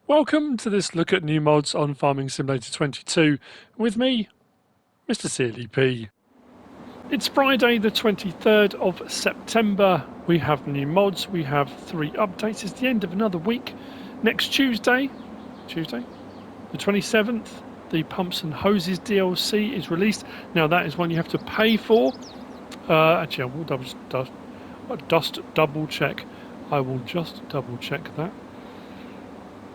Welcome to this look at new mods on Farming Simulator 22 with me, MrSealyp. It's Friday the 23rd of September. We have new mods, we have 3 updates. It's the end of another week. Next Tuesday, the 27th, the Pumps and Hoses DLC is released. Now that is one you have to pay for. Actually, I will just double check. I will just double check that.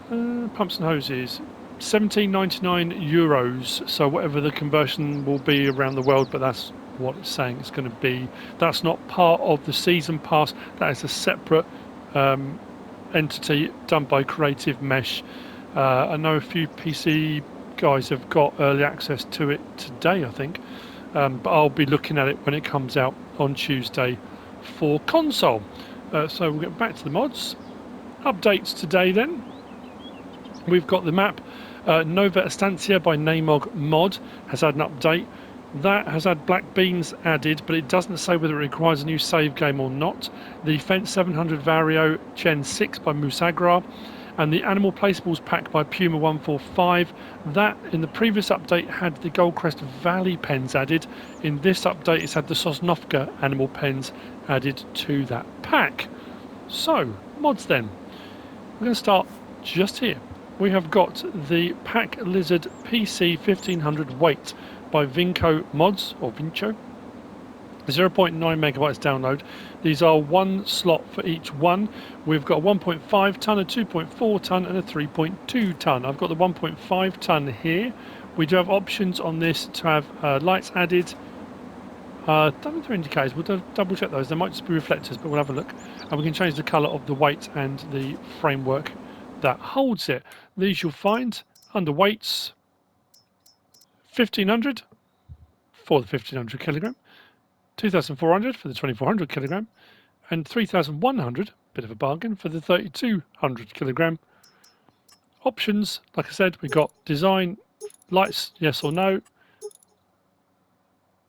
Pumps and hoses, €17.99, so whatever the conversion will be around the world, but that's what it's saying it's going to be. That's not part of the season pass, that is a separate entity done by Creative Mesh. I know a few PC guys have got early access to it today, I think, but I'll be looking at it when it comes out on Tuesday for console. So we'll get back to the mods. Updates today then. We've got the map Nova Estancia by Namog Mod has had an update. That has had black beans added, but it doesn't say whether it requires a new save game or not. The Fence 700 Vario Gen 6 by Musagra, and the Animal Placeables pack by Puma 145. That in the previous update had the Goldcrest Valley pens added. In this update it's had the Sosnovka animal pens added to that pack. So, mods then. We're going to start just here. We have got the Pack Lizard PC 1500 weight by VincoMods, or Vinco. 0.9 megabytes download. These are one slot for each one. We've got a 1.5 ton, a 2.4 ton and a 3.2 ton. I've got the 1.5 ton here. We do have options on this to have lights added. Don't think they're indicators, we'll double check those. They might just be reflectors, but we'll have a look. And we can change the colour of the weight and the framework that holds it. These you'll find under weights, 1500 for the 1500 kilogram, 2400 for the 2400 kilogram, and 3100, bit of a bargain, for the 3200 kilogram. Options, like I said, we've got design, lights, yes or no.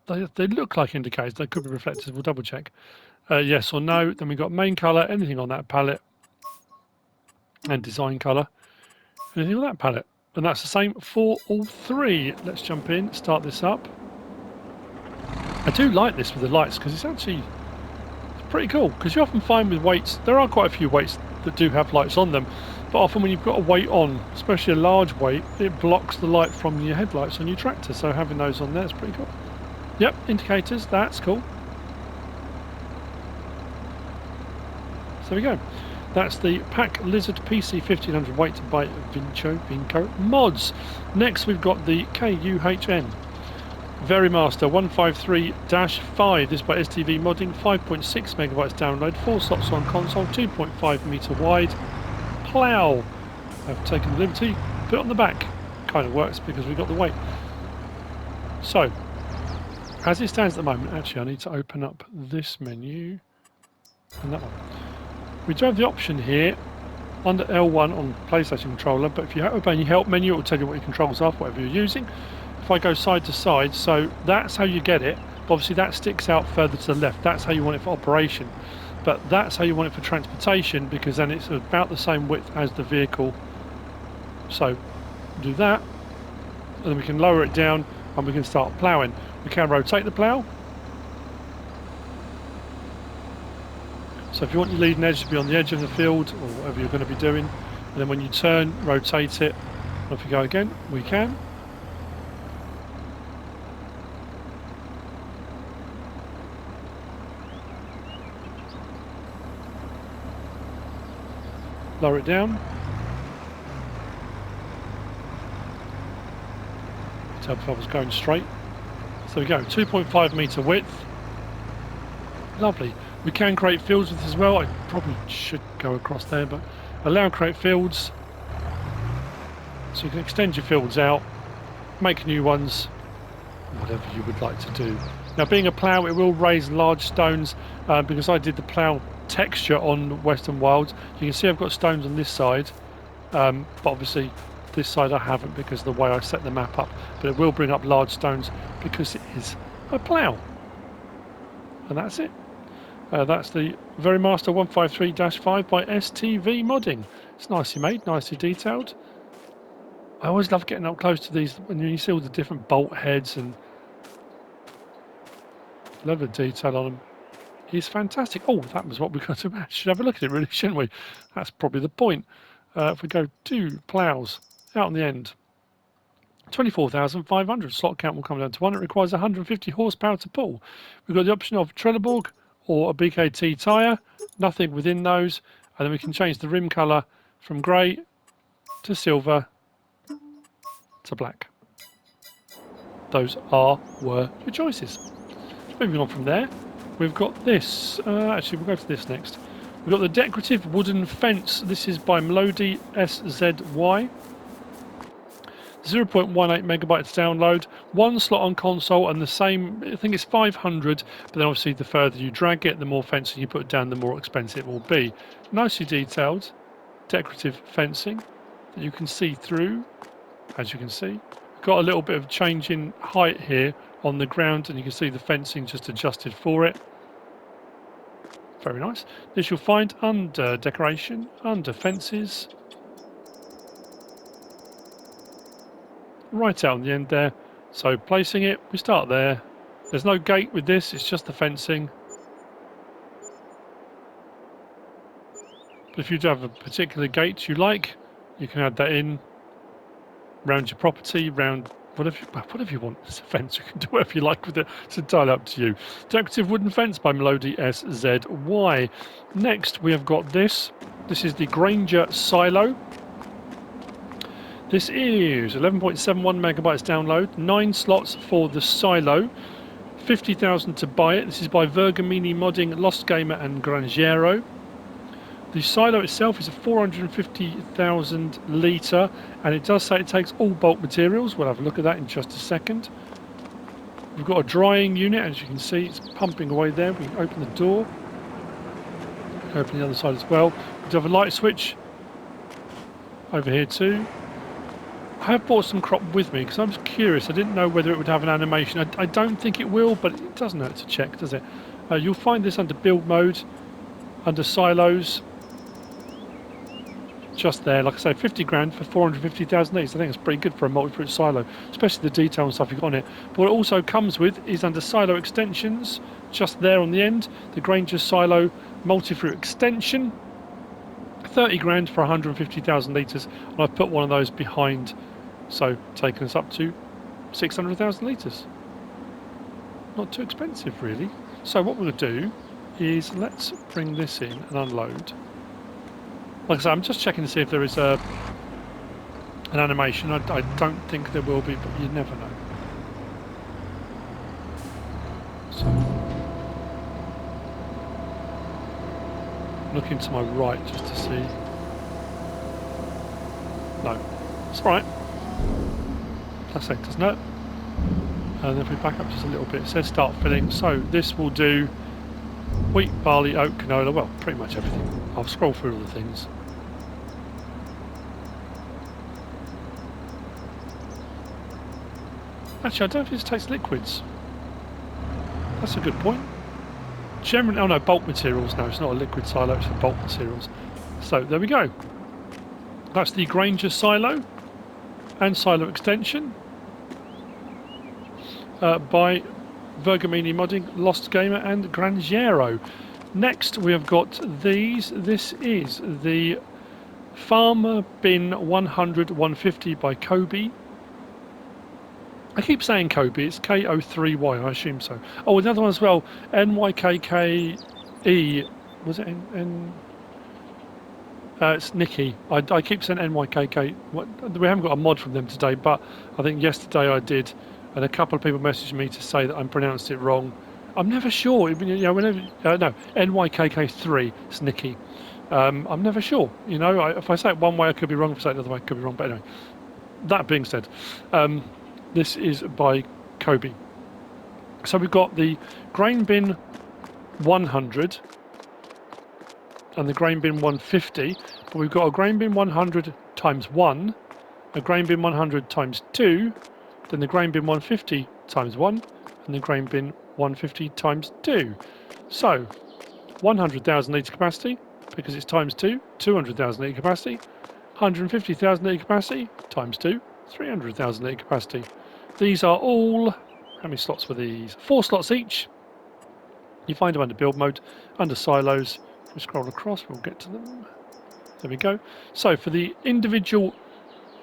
They look like indicators, they could be reflectors, we'll double check. Yes or no. Then we've got main colour, anything on that palette, and design colour, anything on that palette. And that's the same for all 3. Let's jump in, start this up. I do like this with the lights because it's pretty cool, because you often find with weights, there are quite a few weights that do have lights on them, but often when you've got a weight on, especially a large weight, it blocks the light from your headlights on your tractor, so having those on there is pretty cool. Yep, indicators, that's cool. So there we go. That's the Pack Lizard PC 1500 weight by VincoMods. Next we've got the Kuhn VariMaster 153-5. This by STv-Modding, 5.6 megabytes download, 4 slots on console, 2.5 meter wide. Plough. I've taken the liberty, put it on the back. Kind of works because we've got the weight. So, as it stands at the moment, actually I need to open up this menu and that one. We do have the option here under L1 on PlayStation controller, but if you open your help menu, it will tell you what your controls are for whatever you're using. If I go side to side, so that's how you get it, but obviously that sticks out further to the left. That's how you want it for operation, but that's how you want it for transportation, because then it's about the same width as the vehicle. So do that, and then we can lower it down and we can start ploughing. We can rotate the plough. So if you want your leading edge to be on the edge of the field or whatever you're going to be doing, and then when you turn, rotate it. Off you go again, we can. Lower it down. Tell if I was going straight. So we go, 2.5 meter width. Lovely. We can create fields with this as well. I probably should go across there, but allow create fields. So you can extend your fields out, make new ones, whatever you would like to do. Now being a plough, it will raise large stones because I did the plough texture on Western Wilds. You can see I've got stones on this side, but obviously this side I haven't because of the way I set the map up. But it will bring up large stones because it is a plough. And that's it. That's the VariMaster 153-5 by STv-Modding. It's nicely made, nicely detailed. I always love getting up close to these when you see all the different bolt heads and love the detail on them. It's fantastic. Oh, that was what we got to match. Should have a look at it, really, shouldn't we? That's probably the point. If we go to ploughs, out on the end, 24,500. Slot count will come down to 1. It requires 150 horsepower to pull. We've got the option of Trelleborg or a BKT tyre. Nothing within those. And then we can change the rim colour from grey to silver to black. Those were your choices. Moving on from there, we've got this. Actually, we'll go to this next. We've got the Decorative Wooden Fence. This is by Młody SZY. 0.18 megabytes download. One slot on console and the same, I think it's 500, but then obviously the further you drag it, the more fencing you put down, the more expensive it will be. Nicely detailed decorative fencing that you can see through, as you can see. Got a little bit of change in height here on the ground, and you can see the fencing just adjusted for it. Very nice. This you'll find under decoration, under fences, right out on the end there. So placing it, we start there. There's no gate with this, it's just the fencing. But if you do have a particular gate you like, you can add that in around your property, around whatever you want. It's a fence, you can do whatever you like with it. It's entirely up to you. Decorative Wooden Fence by Młody SZY. Next we have got this. This is the Granger Silo. This is 11.71 megabytes download, 9 slots for the silo, 50,000 to buy it. This is by Vergamini, Modding, Lostgamer and Granjeiro. The silo itself is a 450,000 litre, and it does say it takes all bulk materials. We'll have a look at that in just a second. We've got a drying unit, as you can see, it's pumping away there. We can open the door, open the other side as well. We do have a light switch over here too. I have brought some crop with me because I was curious. I didn't know whether it would have an animation. I don't think it will, but it doesn't hurt to check, does it? You'll find this under build mode, under silos, just there. Like I say, 50 grand for 450,000 litres. I think it's pretty good for a multi-fruit silo, especially the detail and stuff you've got on it. But what it also comes with is under silo extensions, just there on the end, the Granger Silo multi-fruit extension. 30 grand for 150,000 litres, and I've put one of those behind, so taking us up to 600,000 litres. Not too expensive really. So what we're going to do is let's bring this in and unload. Like I said, I'm just checking to see if there is an animation. I don't think there will be, but you never know. So, looking to my right just to see. No, it's all right. Like I say, doesn't it? And if we back up just a little bit, it says start filling. So this will do wheat, barley, oat, canola. Well, pretty much everything. I'll scroll through all the things. Actually, I don't know if this takes liquids. That's a good point. Generally, oh no, bulk materials. No, it's not a liquid silo, it's for bulk materials. So there we go. That's the Granger Silo and Silo Extension by Vergamini Modding, Lostgamer and Granjeiro. Next we have got these. This is the Farma Bin 100-150 by Kobe. I keep saying Kobe, it's K03Y, I assume so. Oh, another one as well, NYKKE, was it it's Nikki. I keep saying NYKK. We haven't got a mod from them today, but I think yesterday I did, and a couple of people messaged me to say that I pronounced it wrong. I'm never sure. You know, whenever no, NYKK3, it's Nikki. I'm never sure. You know, if I say it one way, I could be wrong. If I say it another way, I could be wrong. But anyway, that being said, this is by Kobe. So we've got the Grain Bin 100 and the Grain Bin 150, but we've got a Grain Bin 100 times 1, a Grain Bin 100 times 2, then the Grain Bin 150 times 1, and the Grain Bin 150 times 2. So 100,000 litre capacity, because it's times 2, 200,000 litre capacity. 150,000 litre capacity, times 2, 300,000 litre capacity. These are all, how many slots were these? 4 slots each. You find them under build mode, under silos. If we scroll across, we'll get to them. There we go. So for the individual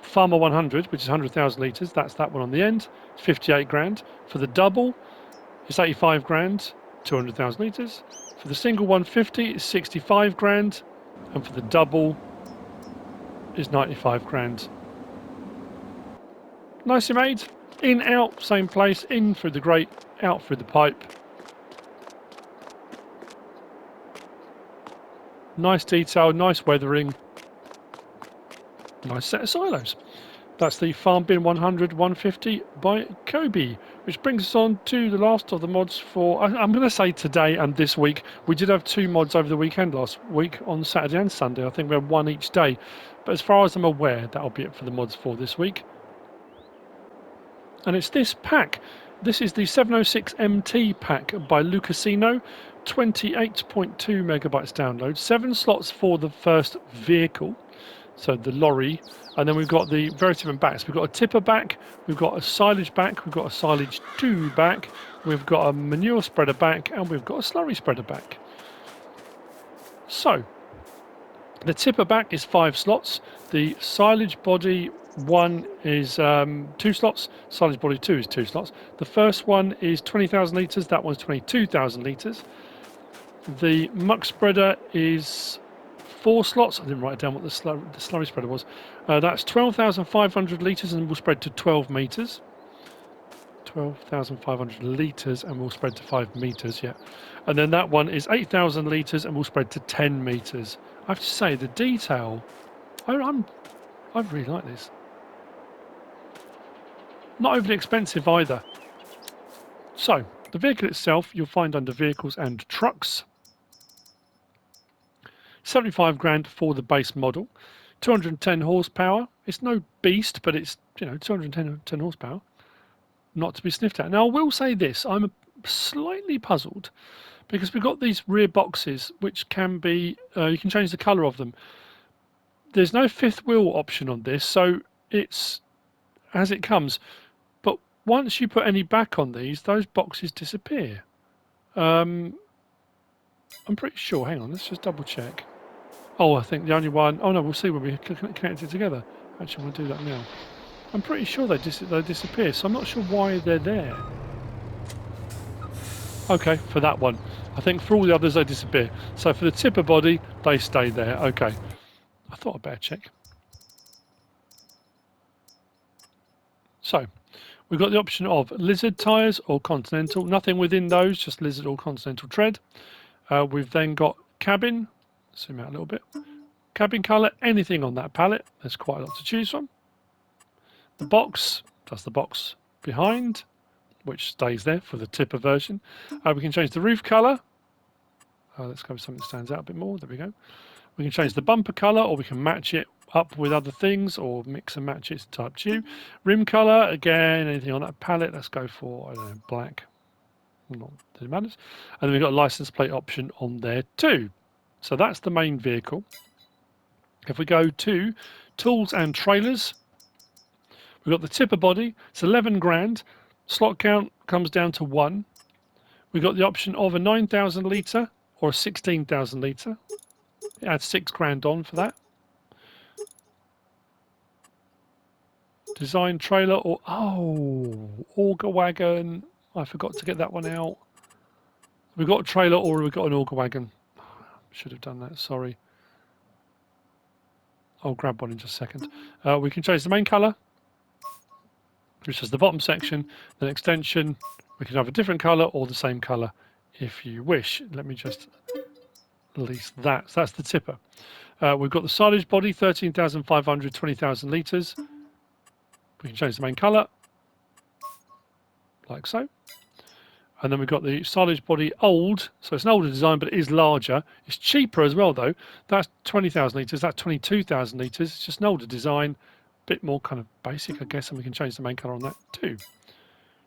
Farma 100, which is 100,000 litres, that's that one on the end, it's 58 grand. For the double, it's 85 grand, 200,000 litres. For the single 150, it's 65 grand. And for the double, is 95 grand. Nicely made. In, out, same place. In through the grate, out through the pipe. Nice detail, nice weathering. Nice set of silos. That's the Farm Bin 100 150 by Kobe, which brings us on to the last of the mods for, I'm going to say today and this week. We did have 2 mods over the weekend last week on Saturday and Sunday. I think we had 1 each day. But as far as I'm aware, that'll be it for the mods for this week. And it's this pack. This is the 706 MT pack by Lukasino. 28.2 megabytes download. 7 slots for the first vehicle. So the lorry, and then we've got the very different backs. We've got a tipper back, we've got a silage back, we've got a silage 2 back, we've got a manure spreader back, and we've got a slurry spreader back. So the tipper back is 5 slots. The silage body 1 is 2 slots. Silage body 2 is 2 slots. The first one is 20,000 litres. That one's 22,000 litres. The muck spreader is 4 slots. I didn't write down what the slurry spreader was. That's 12,500 litres and will spread to 12 metres. 12,500 litres and will spread to 5 metres, yeah. And then that one is 8,000 litres and will spread to 10 metres. I have to say, the detail, I really like this. Not overly expensive either. So, the vehicle itself you'll find under vehicles and trucks. 75 grand for the base model. 210 horsepower. It's no beast, but it's, 210 horsepower. Not to be sniffed at. Now, I will say this. I'm slightly puzzled because we've got these rear boxes which can be, you can change the colour of them. There's no 5th wheel option on this, so it's as it comes. But once you put any back on these, those boxes disappear. I'm pretty sure. Hang on, let's just double check. Oh, I think the only one... Oh, no, we'll see when we connect it together. Actually, we'll do that now. I'm pretty sure they disappear, so I'm not sure why they're there. Okay, for that one. I think for all the others, they disappear. So for the tipper body, they stay there. Okay. I thought I'd better check. So, we've got the option of Lizard tyres or Continental. Nothing within those, just Lizard or Continental tread. We've then got cabin. Zoom out a little bit. Cabin colour, anything on that palette. There's quite a lot to choose from. The box, that's the box behind, which stays there for the tipper version. We can change the roof colour. Let's go with something that stands out a bit more. There we go. We can change the bumper colour, or we can match it up with other things, or mix and match it. It's up to you. Rim colour, again, anything on that palette. Let's go for, I don't know, black. Not that it matters. And then we've got a license plate option on there too. So that's the main vehicle. If we go to tools and trailers, we've got the tipper body. It's 11 grand. Slot count comes down to 1. We've got the option of a 9,000 litre or a 16,000 litre. It adds 6 grand on for that. Design trailer or... Oh, auger wagon. I forgot to get that one out. We've got a trailer or we've got an auger wagon. Should have done that, sorry. I'll grab one in just a second. We can change the main colour, which is the bottom section. Then extension, we can have a different colour or the same colour if you wish. Let me just release that. So that's the tipper. We've got the silage body, 13,500, 20,000 litres. We can change the main colour, like so. And then we've got the silage body old, so it's an older design, but it is larger. It's cheaper as well, though. That's 20,000 litres, that's 22,000 litres. It's just an older design, bit more kind of basic, I guess, and we can change the main colour on that too.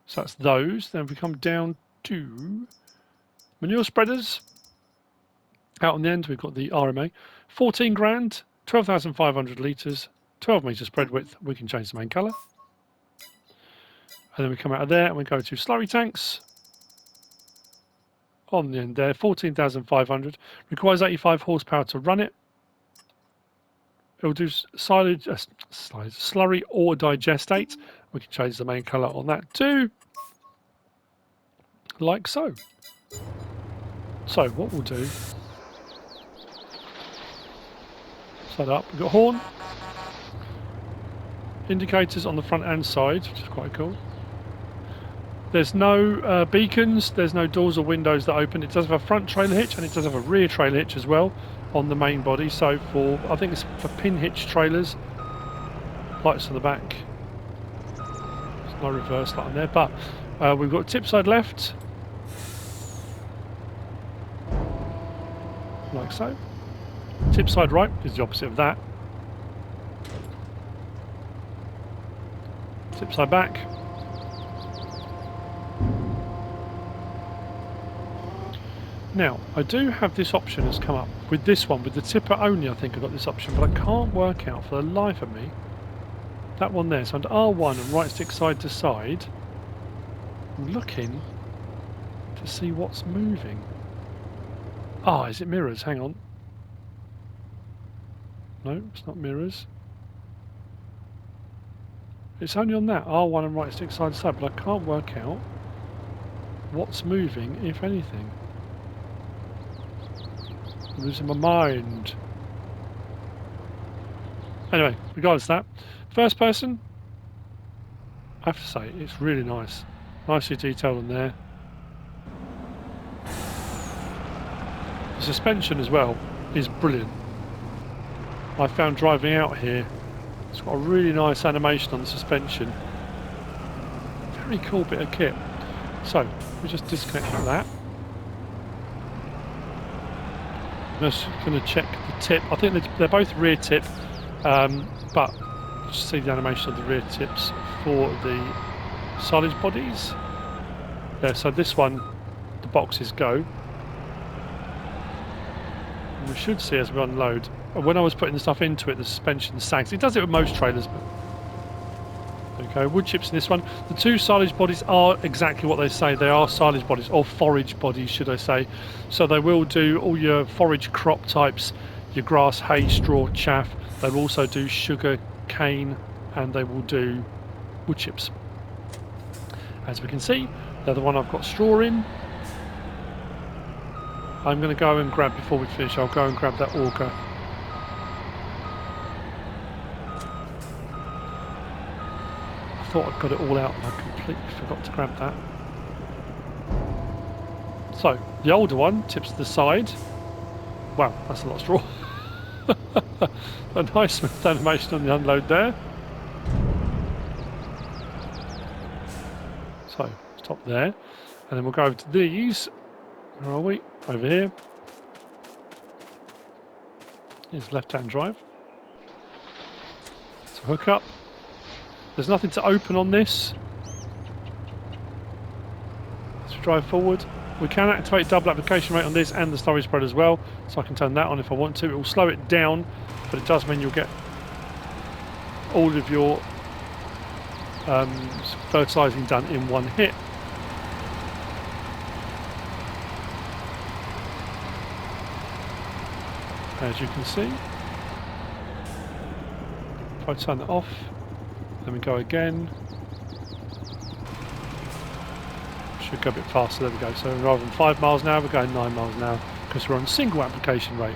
So that's those. Then if we come down to manure spreaders, Out on the end, we've got the RMA, 14 grand, 12,500 litres, 12 metre spread width. We can change the main colour. And then we come out of there and we go to slurry tanks. On the end there, 14,500. Requires 85 horsepower to run it. It'll do slurry or digestate. We can change the main colour on that too. Like so. So what we'll do, set up, we've got horn, indicators on the front and side, which is quite cool. There's no beacons, there's no doors or windows that open. It does have a front trailer hitch and it does have a rear trailer hitch as well on the main body. So for, I think it's for pin hitch trailers, lights on the back. There's no reverse light on there, but we've got tip side left, like so. Tip side right is the opposite of that. Tip side back. Now, I do have this option that's come up with this one, with the tipper only. I think I've got this option, but I can't work out for the life of me that one there. So under R1 and right stick side to side, I'm looking to see what's moving. Ah, is it mirrors? Hang on. No, it's not mirrors. It's only on that R1 and right stick side to side, but I can't work out what's moving, if anything. I'm losing my mind. Anyway, regardless of that, first person, I have to say, it's really nice. Nicely detailed on there. The suspension as well is brilliant. I found driving out here, it's got a really nice animation on the suspension. Very cool bit of kit. So, we just disconnect that. I'm just going to check the tip. I think they're both rear tip, but just see the animation of the rear tips for the silage bodies. Yeah, so this one, the boxes go. And we should see as we unload. When I was putting the stuff into it, the suspension sags. It does it with most trailers, but there we go. Wood chips in this one. The two silage bodies are exactly what they say. They are silage bodies, or forage bodies, should I say. So they will do all your forage crop types, your grass, hay, straw, chaff. They will also do sugar, cane, and they will do wood chips. As we can see, they're the one I've got straw in. I'm going to go and grab, before we finish, I'll go and grab that auger. I thought I'd got it all out and I completely forgot to grab that. So, the older one tips to the side. Wow, that's a lot of straw. A nice smooth animation on the unload there. So, stop there. And then we'll go over to these. Where are we? Over here. Here's left-hand drive. So hook up. There's nothing to open on this. Let's drive forward. We can activate double application rate on this and the slurry spread as well, so I can turn that on if I want to. It will slow it down, but it does mean you'll get all of your fertilising done in one hit. As you can see, if I turn that off, then we go again. Should go a bit faster, there we go. So rather than 5 miles an hour, we're going 9 miles an hour because we're on single application rate.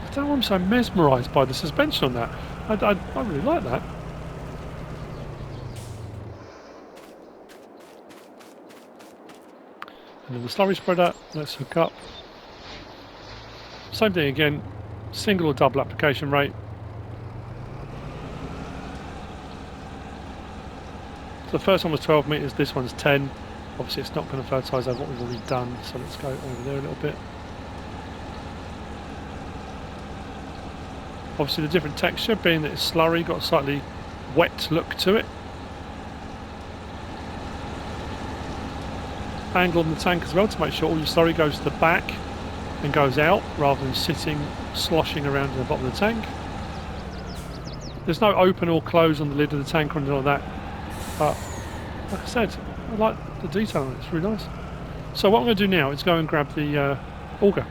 I don't know why I'm so mesmerised by the suspension on that. I really like that. And then the slurry spreader, let's hook up. Same thing again, single or double application rate. So the first one was 12 metres, this one's 10. Obviously it's not going to fertilise over what we've already done, so let's go over there a little bit. Obviously the different texture, being that it's slurry, got a slightly wet look to it. Angle on the tank as well to make sure all your slurry goes to the back and goes out rather than sitting, sloshing around in the bottom of the tank. There's no open or close on the lid of the tank or anything like that. But like I said, I like the detail on it. It's really nice. So what I'm going to do now is go and grab the auger.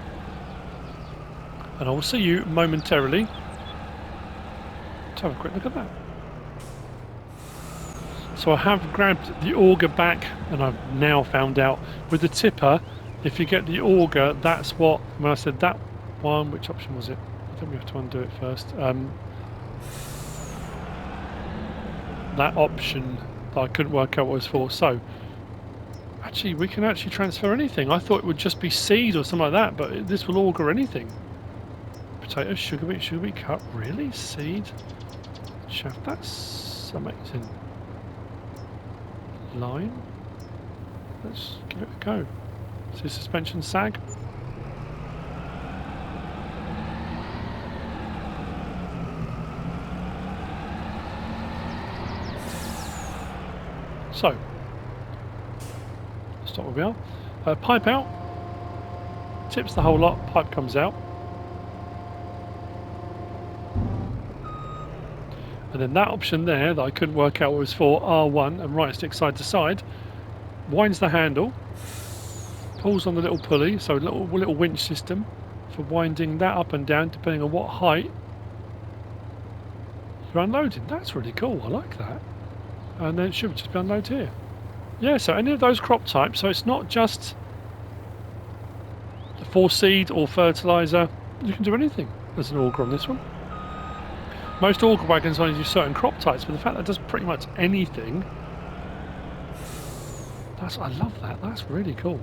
And I will see you momentarily. Let's have a quick look at that. So I have grabbed the auger back, and I've now found out with the tipper, if you get the auger, that's what, when I said that one, which option was it? I think we have to undo it first. That option that I couldn't work out what it was for. So actually we can actually transfer anything. I thought it would just be seed or something like that, but this will auger anything. Potatoes, sugar beet cut, really? Seed? Shaft, that's amazing. Line? Let's give it a go. See suspension sag? So, stop where we are. Pipe out, tips the whole lot, pipe comes out. And then that option there that I couldn't work out what it was for, R1 and right stick side to side, winds the handle, pulls on the little pulley, so a little winch system for winding that up and down depending on what height you're unloading. That's really cool, I like that. And then it should just be unloaded here. Yeah, so any of those crop types, so it's not just for seed or fertiliser, you can do anything. There's an auger on this one. Most auger wagons only do certain crop types, but the fact that it does pretty much anything, I love that, that's really cool.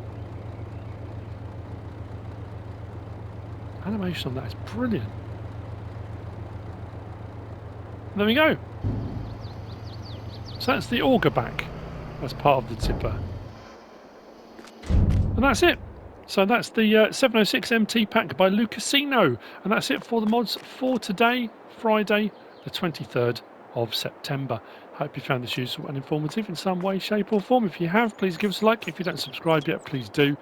Animation on that is brilliant. There we go. So that's the auger back as part of the tipper. And that's it. So that's the 706 MT pack by Lukasino. And that's it for the mods for today, Friday, the 23rd of September. Hope you found this useful and informative in some way, shape or form. If you have, please give us a like. If you don't subscribe yet, please do.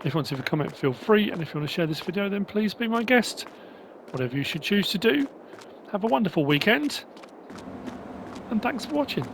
If you want to leave a comment, feel free. And if you want to share this video, then please be my guest. Whatever you should choose to do. Have a wonderful weekend. And thanks for watching.